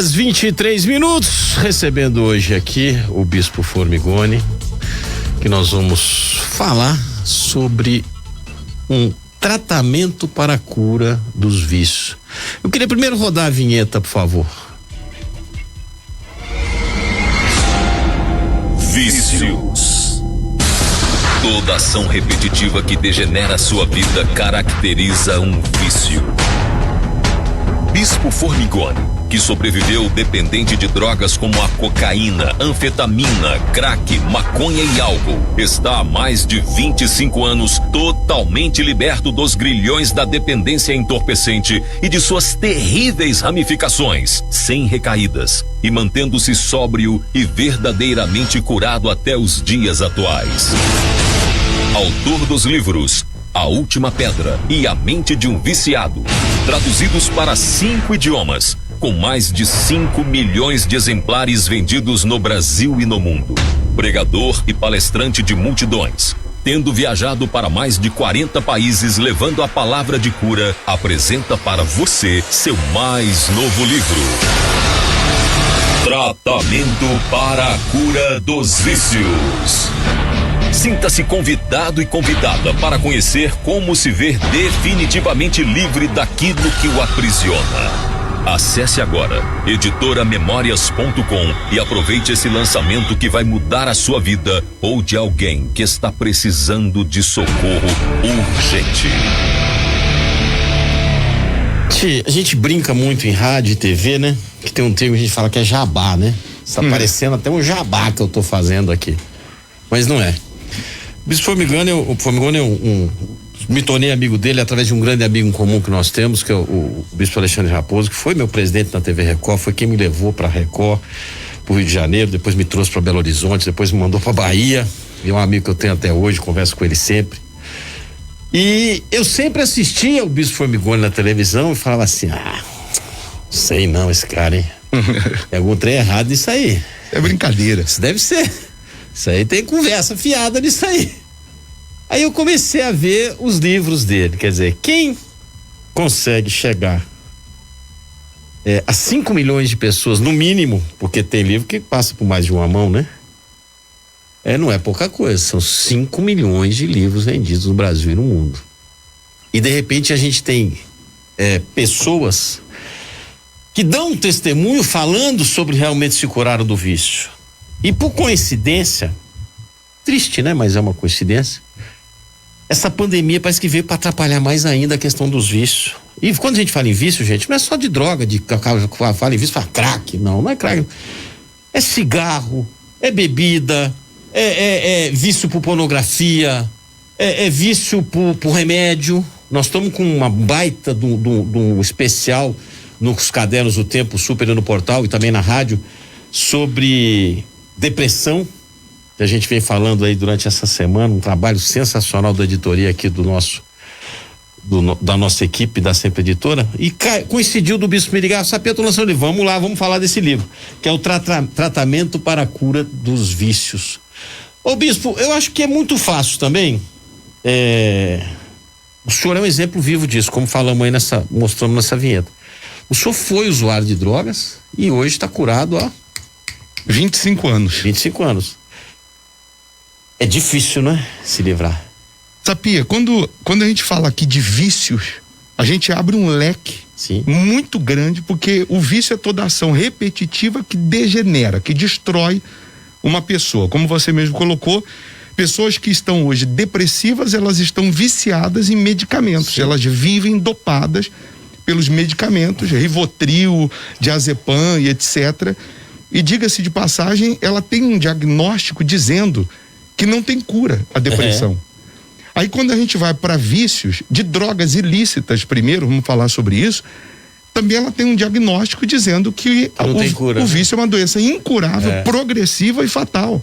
10:23, recebendo hoje aqui o Bispo Formigoni, que nós vamos falar sobre um tratamento para a cura dos vícios. Eu queria primeiro rodar a vinheta, por favor. Vícios. Toda ação repetitiva que degenera sua vida caracteriza um vício. Bispo Formigoni, que sobreviveu dependente de drogas como a cocaína, anfetamina, crack, maconha e álcool, está há mais de 25 anos totalmente liberto dos grilhões da dependência entorpecente e de suas terríveis ramificações, sem recaídas, e mantendo-se sóbrio e verdadeiramente curado até os dias atuais. Autor dos livros A Última Pedra e A Mente de um Viciado, traduzidos para 5 idiomas, com mais de 5 milhões de exemplares vendidos no Brasil e no mundo. Pregador e palestrante de multidões, tendo viajado para mais de 40 países levando a palavra de cura, apresenta para você seu mais novo livro. Tratamento para a Cura dos Vícios. Sinta-se convidado e convidada para conhecer como se ver definitivamente livre daquilo que o aprisiona. Acesse agora editoramemorias.com e aproveite esse lançamento que vai mudar a sua vida ou de alguém que está precisando de socorro urgente. A gente brinca muito em rádio e TV, né? Que tem um termo que a gente fala que é jabá, né? Está parecendo até um jabá que eu tô fazendo aqui. Mas não é. O Bispo Formigoni, me tornei amigo dele através de um grande amigo em comum que nós temos, que é o Bispo Alexandre Raposo, que foi meu presidente na TV Record, foi quem me levou para Record, pro Rio de Janeiro, depois me trouxe para Belo Horizonte, depois me mandou para Bahia, e é um amigo que eu tenho até hoje, converso com ele sempre. E eu sempre assistia o Bispo Formigoni na televisão e falava assim, sei não esse cara, hein? Tem algum trem errado nisso aí. É brincadeira. Isso deve ser. Isso aí tem conversa fiada nisso aí. Aí eu comecei a ver os livros dele, quer dizer, quem consegue chegar a 5 milhões de pessoas, no mínimo, porque tem livro que passa por mais de uma mão, né? Não é pouca coisa, são 5 milhões de livros vendidos no Brasil e no mundo. E de repente a gente tem pessoas que dão um testemunho falando sobre realmente se curaram do vício. E por coincidência, triste, né? Mas é uma coincidência, essa pandemia parece que veio para atrapalhar mais ainda a questão dos vícios. E quando a gente fala em vício, gente, não é só de droga, fala em vício, fala crack, não é crack. É cigarro, é bebida, é vício por pornografia, é vício por remédio. Nós estamos com uma baita de um especial nos cadernos do Tempo Super no portal e também na rádio sobre depressão, que a gente vem falando aí durante essa semana, um trabalho sensacional da editoria aqui da nossa equipe da Sempre Editora, e coincidiu do Bispo me ligar, Sapê, tô lançando o livro, vamos lá, vamos falar desse livro, que é o Tratamento para a Cura dos Vícios. Ô Bispo, eu acho que é muito fácil também, o senhor é um exemplo vivo disso, como falamos aí mostramos nessa vinheta. O senhor foi usuário de drogas e hoje está curado há 25 anos. 25 anos. É difícil, né? Se livrar. Sapia, quando a gente fala aqui de vícios, a gente abre um leque muito grande, porque o vício é toda ação repetitiva que degenera, que destrói uma pessoa. Como você mesmo colocou, pessoas que estão hoje depressivas, elas estão viciadas em medicamentos. Sim. Elas vivem dopadas pelos medicamentos, Rivotril, Diazepam e etc. E diga-se de passagem, ela tem um diagnóstico dizendo que não tem cura a depressão. Aí quando a gente vai para vícios de drogas ilícitas, primeiro, vamos falar sobre isso, também ela tem um diagnóstico dizendo que o vício é uma doença incurável, progressiva e fatal.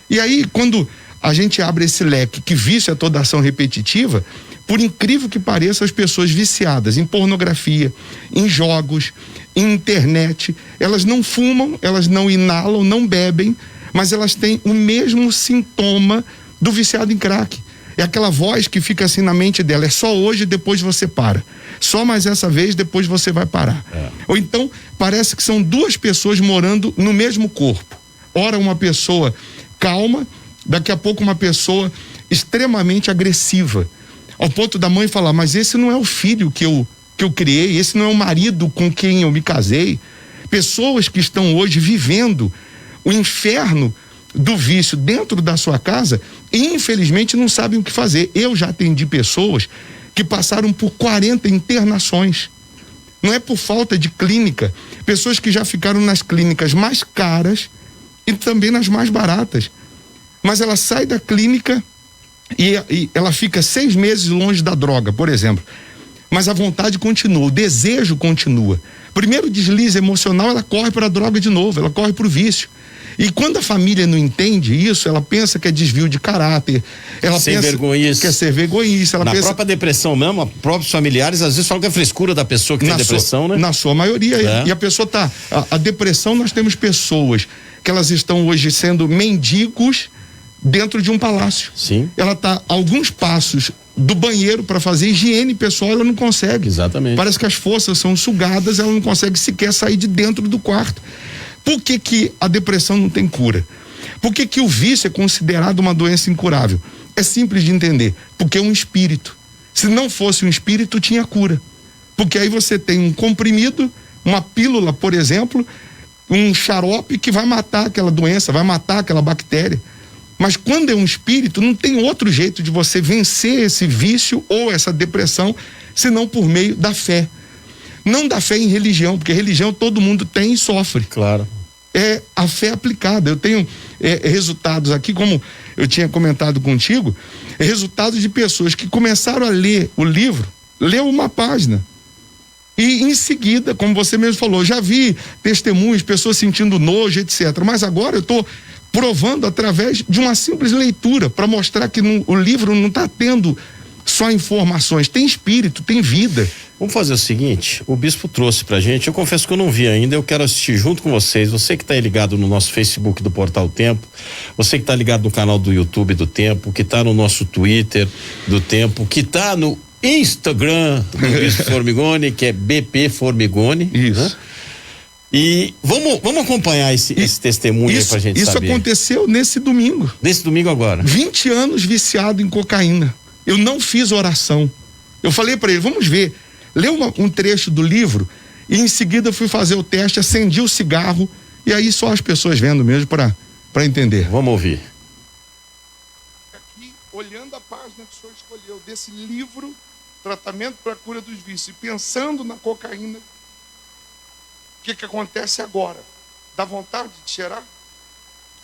E aí, quando a gente abre esse leque que vício é toda ação repetitiva, por incrível que pareça, as pessoas viciadas em pornografia, em jogos, em internet, elas não fumam, elas não inalam, não bebem, mas elas têm o mesmo sintoma do viciado em crack. É aquela voz que fica assim na mente dela, é só hoje, depois você para. Só mais essa vez, depois você vai parar. Ou então, parece que são duas pessoas morando no mesmo corpo. Ora uma pessoa calma, daqui a pouco uma pessoa extremamente agressiva. Ao ponto da mãe falar, mas esse não é o filho que eu criei, esse não é o marido com quem eu me casei. Pessoas que estão hoje vivendo o inferno do vício dentro da sua casa e infelizmente não sabem o que fazer. Eu já atendi pessoas que passaram por 40 internações. Não é por falta de clínica. Pessoas que já ficaram nas clínicas mais caras e também nas mais baratas. Mas ela sai da clínica e ela fica 6 meses longe da droga, por exemplo. Mas a vontade continua, o desejo continua. Primeiro deslize emocional, ela corre para a droga de novo, ela corre para o vício. E quando a família não entende isso, ela pensa que é desvio de caráter, ela pensa que é ser vergonhice. Na própria depressão mesmo, próprios familiares às vezes falam que é frescura da pessoa que tem depressão, né? Na sua maioria. E a pessoa tá... A depressão, nós temos pessoas que elas estão hoje sendo mendigos dentro de um palácio. Sim. Ela tá a alguns passos do banheiro para fazer higiene pessoal, ela não consegue. Exatamente. Parece que as forças são sugadas, ela não consegue sequer sair de dentro do quarto. Por que a depressão não tem cura? Por que o vício é considerado uma doença incurável? É simples de entender, porque é um espírito. Se não fosse um espírito, tinha cura. Porque aí você tem um comprimido, uma pílula, por exemplo, um xarope que vai matar aquela doença, vai matar aquela bactéria. Mas quando é um espírito, não tem outro jeito de você vencer esse vício ou essa depressão, senão por meio da fé. Não da fé em religião, porque religião todo mundo tem e sofre. Claro. É a fé aplicada. Eu tenho resultados aqui, como eu tinha comentado contigo, resultados de pessoas que começaram a ler o livro, leu uma página. E em seguida, como você mesmo falou, já vi testemunhos, pessoas sentindo nojo, etc. Mas agora eu estou provando através de uma simples leitura, para mostrar que o livro não está tendo só informações, tem espírito, tem vida. Vamos fazer o seguinte, o bispo trouxe pra gente, eu confesso que eu não vi ainda, eu quero assistir junto com vocês, você que tá aí ligado no nosso Facebook do Portal Tempo, você que tá ligado no canal do YouTube do Tempo, que tá no nosso Twitter do Tempo, que tá no Instagram do Bispo Formigoni, que é BP Formigoni. Isso. Né? E vamos acompanhar esse testemunho aí pra gente saber. Isso aconteceu nesse domingo. Nesse domingo agora. 20 anos viciado em cocaína. Eu não fiz oração. Eu falei para ele, vamos ver. Leu um trecho do livro e em seguida fui fazer o teste, acendi o cigarro e aí só as pessoas vendo mesmo para entender. Vamos ouvir. Aqui, olhando a página que o senhor escolheu desse livro, Tratamento para a Cura dos Vícios, e pensando na cocaína, o que acontece agora? Dá vontade de cheirar?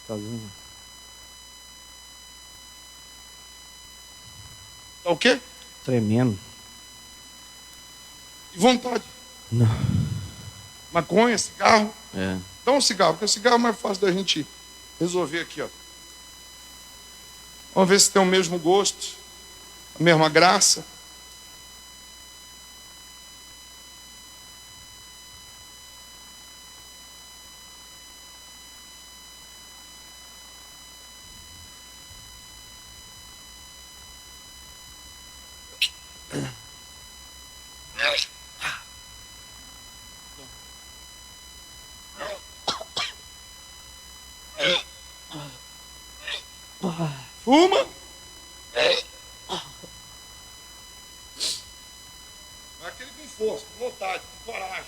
Tá vendo? Tá o quê? Tremendo. E vontade? Não. Maconha, cigarro? É. Dá um cigarro, porque o cigarro é mais fácil da gente resolver aqui, ó. Vamos ver se tem o mesmo gosto, a mesma graça. Fuma. É aquele com força, com vontade, com coragem.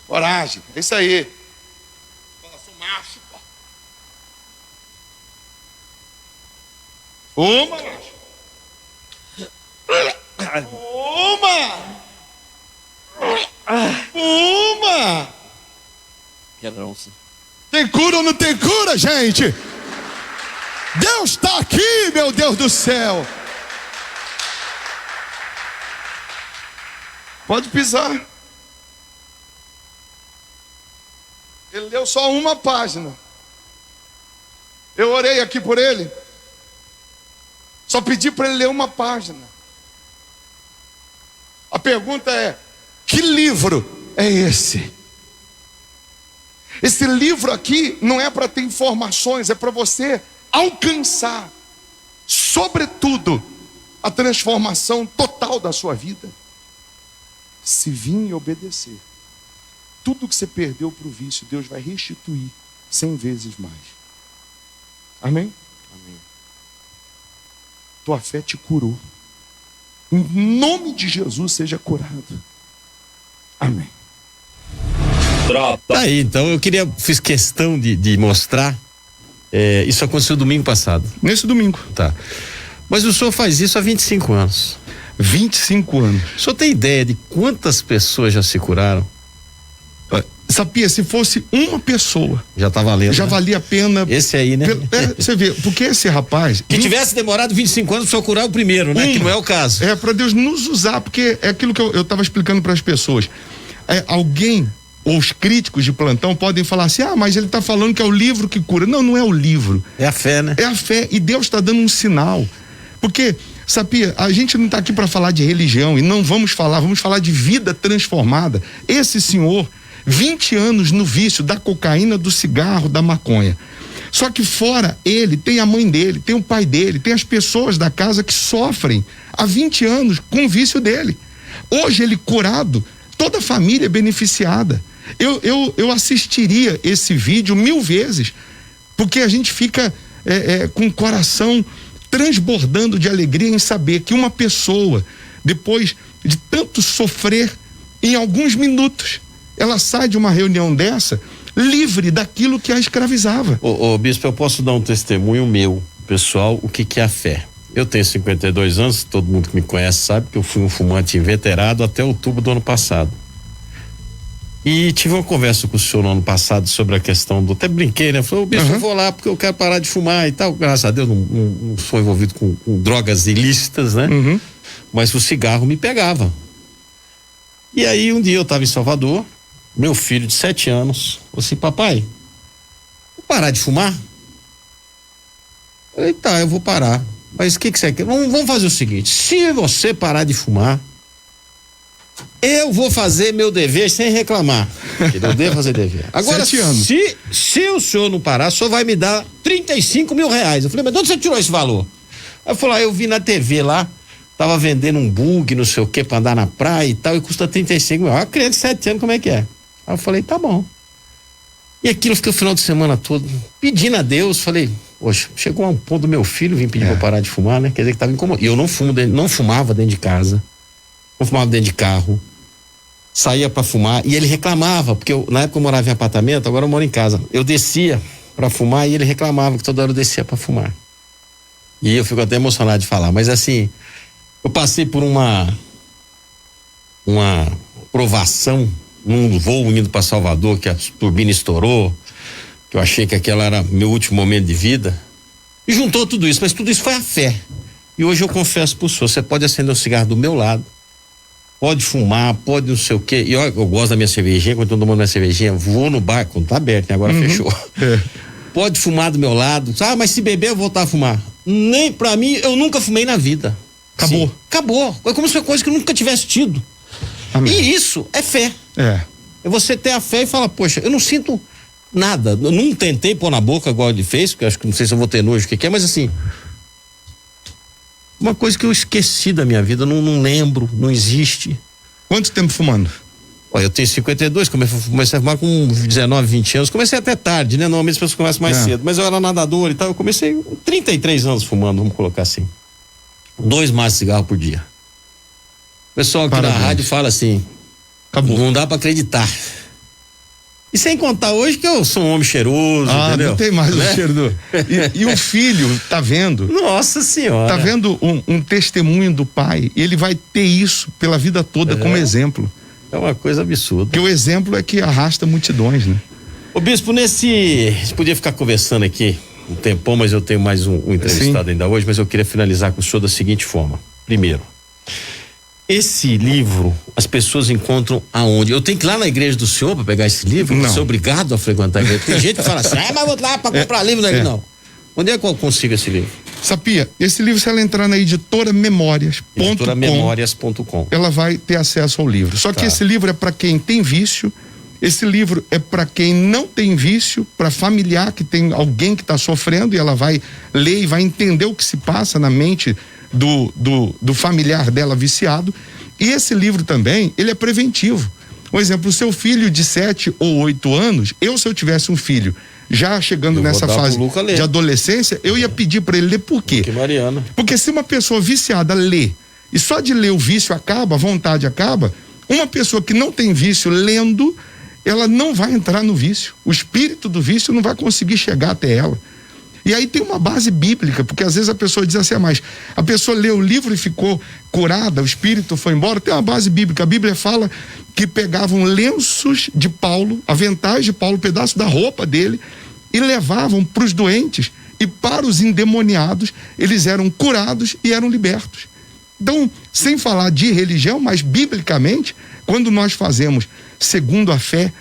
Coragem, é isso aí. Fala, sou macho, pô. Fuma, macho. Fuma. Fuma. Quero não, sim. Tem cura ou não tem cura, gente? Deus está aqui, meu Deus do céu. Pode pisar. Ele leu só uma página. Eu orei aqui por ele. Só pedi para ele ler uma página. A pergunta é: que livro é esse? Esse livro aqui não é para ter informações, é para você alcançar sobretudo, a transformação total da sua vida, se vir e obedecer, tudo que você perdeu para o vício, Deus vai restituir 100 vezes mais. Amém? Amém. Tua fé te curou. Em nome de Jesus, seja curado. Amém. Tá aí, então fiz questão de mostrar. Isso aconteceu domingo passado. Nesse domingo. Tá. Mas o senhor faz isso há 25 anos. 25 anos. O senhor tem ideia de quantas pessoas já se curaram? Sabia, se fosse uma pessoa, já tá valendo. Já, né? Valia a pena. Esse aí, né? Você vê, porque esse rapaz. Que tivesse demorado 25 anos para curar o primeiro, né? Que não é o caso. Para Deus nos usar, porque é aquilo que eu estava explicando para as pessoas. Alguém, ou os críticos de plantão, podem falar assim: mas ele está falando que é o livro que cura. Não, não é o livro. É a fé, né? É a fé. E Deus está dando um sinal. Porque, sabia, a gente não está aqui para falar de religião, e não vamos falar de vida transformada. Esse senhor, 20 anos no vício da cocaína, do cigarro, da maconha. Só que fora ele, tem a mãe dele, tem o pai dele, tem as pessoas da casa que sofrem há 20 anos com o vício dele. Hoje ele curado, toda a família é beneficiada. Eu assistiria esse vídeo 1000 vezes, porque a gente fica com o coração transbordando de alegria em saber que uma pessoa, depois de tanto sofrer, em alguns minutos, ela sai de uma reunião dessa livre daquilo que a escravizava. Ô bispo, eu posso dar um testemunho meu, pessoal, o que é a fé. Eu tenho 52 anos, todo mundo que me conhece sabe que eu fui um fumante inveterado até outubro do ano passado. E tive uma conversa com o senhor no ano passado sobre a questão do... Até brinquei, né? Falei, bispo, eu vou lá porque eu quero parar de fumar e tal. Graças a Deus não sou envolvido com drogas ilícitas, né? Mas o cigarro me pegava. E aí um dia eu estava em Salvador, meu filho de 7 anos, falou assim: papai, vou parar de fumar? Eu falei, tá, eu vou parar. Mas o que você quer? Vamos fazer o seguinte: se você parar de fumar, eu vou fazer meu dever sem reclamar. Eu devo fazer dever. Agora, 7 anos. Se o senhor não parar, o senhor vai me dar 35 mil reais. Eu falei, mas de onde você tirou esse valor? Aí eu falei, eu vi na TV lá, tava vendendo um bug, não sei o que, pra andar na praia e tal, e custa 35 mil. Uma criança de 7 anos, como é que é? Aí eu falei, tá bom. E aquilo eu fiquei o final de semana todo pedindo a Deus. Falei, poxa, chegou a um ponto do meu filho vir pedir pra parar de fumar, né? Quer dizer que tava incomodado. E eu não fumava dentro de casa, não fumava dentro de carro, saía pra fumar e ele reclamava, porque na época eu morava em apartamento, agora eu moro em casa. Eu descia pra fumar e ele reclamava que toda hora eu descia pra fumar. E eu fico até emocionado de falar, mas assim, eu passei por uma provação num voo indo para Salvador, que a turbina estourou, que eu achei que aquela era meu último momento de vida, e juntou tudo isso, mas tudo isso foi a fé. E hoje eu confesso pro senhor, você pode acender um cigarro do meu lado, pode fumar, pode não sei o quê, e eu gosto da minha cervejinha, quando eu tô tomando minha cervejinha, vou no bar, quando tá aberto, né? Agora fechou. Pode fumar do meu lado, mas se beber eu voltar a fumar. Nem pra mim, eu nunca fumei na vida. Acabou. Sim, acabou. É como se fosse coisa que eu nunca tivesse tido. Amém. E isso é fé. É você ter a fé e falar, poxa, eu não sinto nada. Eu não tentei pôr na boca igual ele fez, porque eu acho que não sei se eu vou ter nojo, o que é, mas assim, uma coisa que eu esqueci da minha vida, não lembro, não existe. Quanto tempo fumando? Olha, eu tenho 52, comecei a fumar com 19, 20 anos, comecei até tarde, né? Normalmente as pessoas começam mais cedo, mas eu era nadador e tal, eu comecei 33 anos fumando, vamos colocar assim. 2 maços de cigarro por dia. O pessoal aqui na rádio fala assim, acabou. Não dá pra acreditar. E sem contar hoje que eu sou um homem cheiroso, entendeu? Não tem mais o cheiro do... E o filho tá vendo. Nossa Senhora. Tá vendo um testemunho do pai, e ele vai ter isso pela vida toda como exemplo. É uma coisa absurda. Porque o exemplo é que arrasta multidões, né? Ô bispo, a gente podia ficar conversando aqui um tempão, mas eu tenho mais um entrevistado ainda hoje, mas eu queria finalizar com o senhor da seguinte forma. Primeiro, esse livro as pessoas encontram aonde? Eu tenho que ir lá na igreja do senhor para pegar esse livro? Não. Ser obrigado a frequentar a igreja? Tem gente que fala assim, mas vou lá para comprar livro daqui, não. Onde é que eu consigo esse livro? Sapia, esse livro, se ela entrar na editora Memórias.com, Memórias.com, ela vai ter acesso ao livro. Só que esse livro é para quem tem vício Esse livro é para quem não tem vício, para familiar que tem alguém que está sofrendo, e ela vai ler e vai entender o que se passa na mente do familiar dela viciado. E esse livro também, ele é preventivo. Por exemplo, o seu filho de 7 ou 8 anos, se eu tivesse um filho já chegando nessa fase de adolescência, eu ia pedir para ele ler. Por quê? Porque se uma pessoa viciada lê, e só de ler o vício acaba, a vontade acaba, uma pessoa que não tem vício lendo, ela não vai entrar no vício. O espírito do vício não vai conseguir chegar até ela. E aí tem uma base bíblica, porque às vezes a pessoa diz assim, mas a pessoa leu o livro e ficou curada, o espírito foi embora. Tem uma base bíblica. A Bíblia fala que pegavam lenços de Paulo, aventais de Paulo, pedaço da roupa dele, e levavam para os doentes, e para os endemoniados, eles eram curados e eram libertos. Então, sem falar de religião, mas biblicamente, quando nós fazemos segundo a fé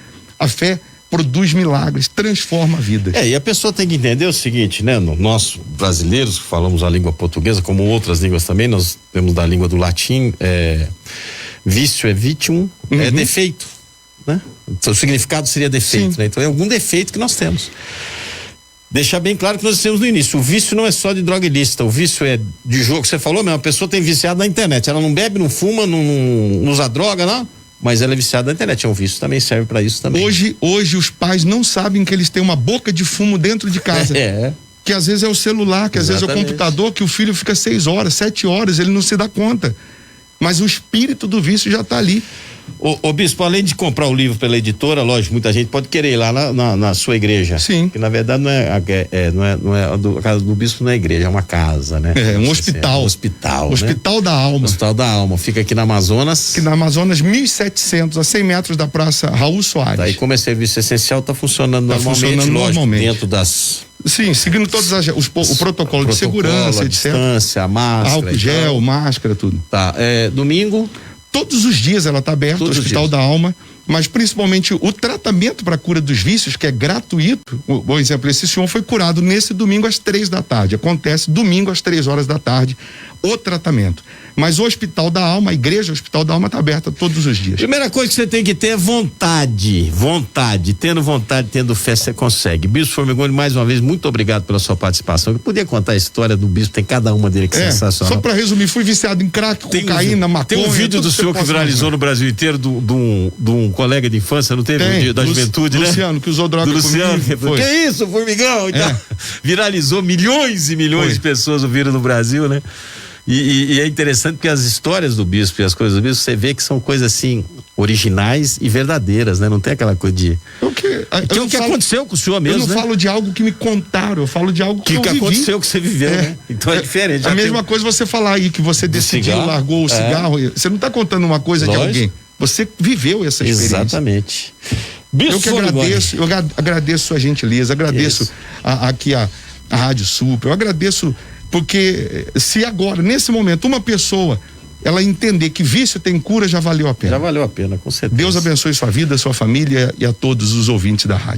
produz milagres, transforma vidas. E a pessoa tem que entender o seguinte, né? Nós brasileiros que falamos a língua portuguesa, como outras línguas também, nós temos da língua do latim, vício é vítium, é defeito, né? Então, o significado seria defeito, né? Então é algum defeito que nós temos. Deixar bem claro que nós temos no início, o vício não é só de droga ilícita, o vício é de jogo, você falou mesmo, a pessoa tem viciado na internet, ela não bebe, não fuma, não usa droga, não, mas ela é viciada na internet, um vício também serve para isso também. Hoje os pais não sabem que eles têm uma boca de fumo dentro de casa. Que às vezes é o celular, que às vezes é o computador, que o filho fica 6 horas, 7 horas, ele não se dá conta. Mas o espírito do vício já está ali. Ô bispo, além de comprar o livro pela editora, lógico, muita gente pode querer ir lá na sua igreja. Sim. Que na verdade não é a casa do bispo, não é igreja, é uma casa, né? É um hospital. Um hospital. Hospital da Alma. Hospital da Alma. Fica aqui na Amazonas. Aqui na Amazonas, 1.700, a 100 metros da Praça Raul Soares. Daí, como é serviço essencial, está funcionando normalmente, lógico, dentro das. Sim, seguindo todos o protocolo de segurança, a etc. Distância, a máscara. Álcool gel, máscara, tudo. Tá. Domingo. Todos os dias ela está aberta, o Hospital da Alma, mas principalmente o tratamento para a cura dos vícios, que é gratuito. Por exemplo, esse senhor foi curado nesse domingo às 3 da tarde. Acontece domingo às 3 horas da tarde o tratamento. Mas o Hospital da Alma, a igreja Hospital da Alma está aberta todos os dias. Primeira coisa que você tem que ter é vontade. Tendo vontade, tendo fé, você consegue. Bispo Formigoni, mais uma vez, muito obrigado pela sua participação. Eu podia contar a história do bispo, tem cada uma dele que é sensacional. Só para resumir, fui viciado em crack, cocaína, maconha. Tem um vídeo do senhor que viralizou no Brasil inteiro de um colega de infância, não teve? Da juventude, né? Luciano, que usou droga comigo. Que isso, Formigão? Então, viralizou, milhões e milhões de pessoas ouviram no Brasil, né? E é interessante porque as histórias do bispo e as coisas do bispo, você vê que são coisas assim, originais e verdadeiras, né? Não tem aquela coisa de. O que aconteceu com o senhor mesmo, eu não falo de algo que me contaram, eu falo de algo que eu vivi. Aconteceu, que você viveu, né? Então é diferente. A mesma coisa você falar aí, que você decidiu, largou o cigarro. Você não está contando uma coisa de alguém. Você viveu essa experiência. Exatamente. Eu que agradeço, eu agradeço sua gentileza, agradeço aqui a Rádio Super, eu agradeço. Porque se agora, nesse momento, uma pessoa, ela entender que vício tem cura, já valeu a pena. Já valeu a pena, com certeza. Deus abençoe sua vida, sua família e a todos os ouvintes da rádio.